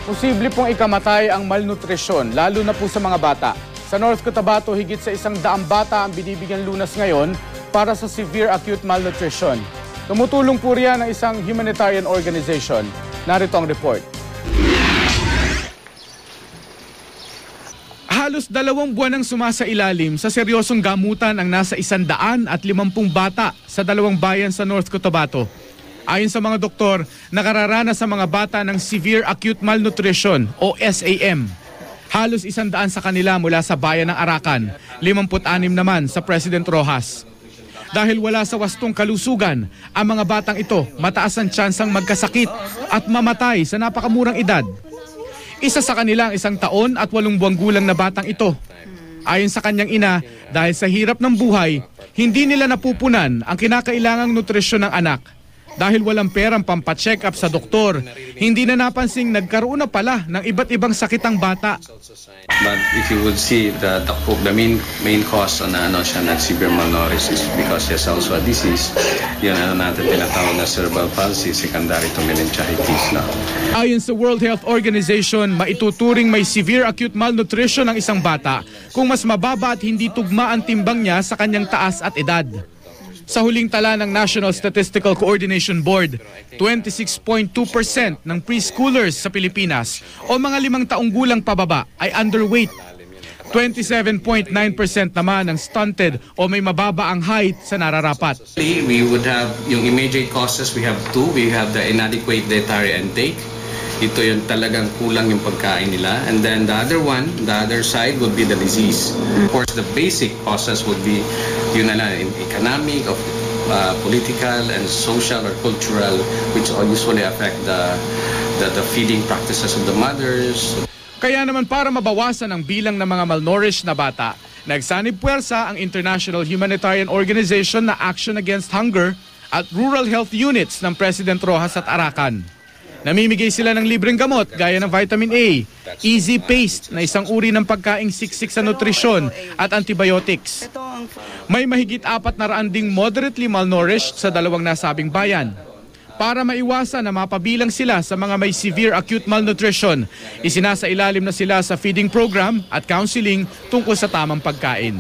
Posible pong ikamatay ang malnutrisyon, lalo na po sa mga bata. Sa North Cotabato, higit sa 100 bata ang binibigyan lunas ngayon para sa severe acute malnutrition. Tumutulong po riyan ang isang humanitarian organization. Narito ang report. Halos 2 buwan ang sumasailalim sa seryosong gamutan ang nasa 150 bata sa 2 bayan sa North Cotabato. Ayon sa mga doktor, nakararanas sa mga bata ng severe acute malnutrition o SAM. Halos 100 sa kanila mula sa bayan ng Arakan, 56 naman sa President Roxas. Dahil wala sa wastong kalusugan, ang mga batang ito mataas ang tsansang magkasakit at mamatay sa napakamurang edad. Isa sa kanila ang 1 taon at 8 buwang gulang na batang ito. Ayon sa kanyang ina, dahil sa hirap ng buhay, hindi nila napupunan ang kinakailangang nutrisyon ng anak. Dahil walang perang pampacheck up sa doktor, hindi na napansing nagkaroon na pala ng iba't ibang sakit ang bata. But if you would see the main cause na severe malnourished is because there's also a disease. Yun natin tinatawag na cerebral palsy, secondary to meningitis. Ayon sa World Health Organization, maituturing may severe acute malnutrition ang isang bata kung mas mababa at hindi tugma ang timbang niya sa kanyang taas at edad. Sa huling tala ng National Statistical Coordination Board, 26.2% ng preschoolers sa Pilipinas o mga 5 taong gulang pababa ay underweight. 27.9% naman ng stunted o may mababa ang height sa nararapat. We would have yung immediate causes, we have 2. We have the inadequate dietary intake. Ito yung talagang kulang yung pagkain nila. And then the other side would be the disease. Of course, the basic causes would be yun na lang, economic, political, and social or cultural, which all usually affect the feeding practices of the mothers. Kaya naman para mabawasan ang bilang ng mga malnourished na bata, nagsanib puwersa ang International Humanitarian Organization na Action Against Hunger at Rural Health Units ng President Roxas at Arakan. Namimigay sila ng libreng gamot gaya ng vitamin A, Easy Paste na isang uri ng pagkaing siksik sa nutrisyon at antibiotics. May mahigit 400 ding moderately malnourished sa 2 nasabing bayan. Para maiwasan na mapabilang sila sa mga may severe acute malnutrition, isinasailalim na sila sa feeding program at counseling tungkol sa tamang pagkain.